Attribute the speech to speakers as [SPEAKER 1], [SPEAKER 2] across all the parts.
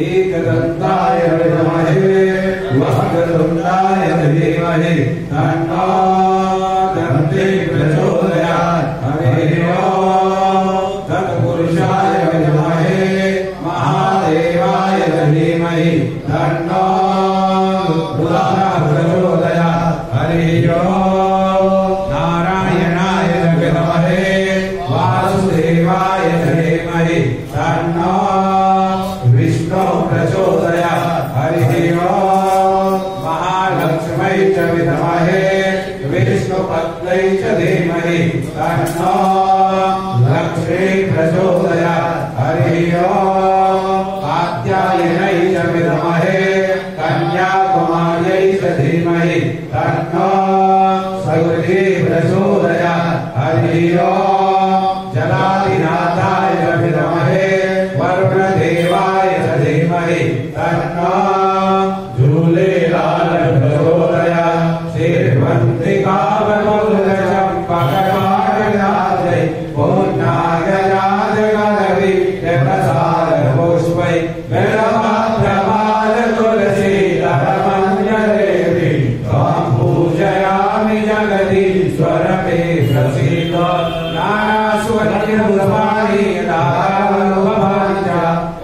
[SPEAKER 1] एकदन्ताय विद्महे वक्रतुण्डाय धीमहि तन्नो दन्ति प्रचोदयात्। हरि ओम् तत्पुरुषाय विद्महे महादेवाय धीमहि तन्नो रुद्रः प्रचोदयात्। हरि ओम् नारायणाय विद्महे वासुदेवाय धीमहि तन्नो विष्णु प्रचोदयात्। हरि ओम् महालक्ष्मै च विद्महे विष्णुपत्न्यै च धीमहि तन्नो लक्ष्मी प्रचोदयात्। हरि ओम् कात्यायनै च विद्महे कन्याकुमार्यै च धीमहि तन्नो सौरी प्रचोदयात्। हरि ओम् जलाधिनाथाय विद्महे वरुणदेवाय धीमहि तन्नो झूलेलाल प्रचोदयात्। श्रीवन्तिकावनोदचम्पकवाटराजै पूर्णागराजगणवि प्रसादपुष्पै तुलसीधरमञ्जलेवि त्वां पूजयामि जगदीश्वर मे प्रसीद। नानास्वरनिर्वाणी दानवभाञ्च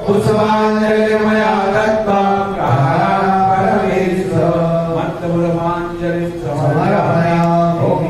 [SPEAKER 1] पुष्पाञ्जलिर्मया दत्तं परमेश्वर मन्त्रपुष्पाञ्जलिं समर्पयामि। ओम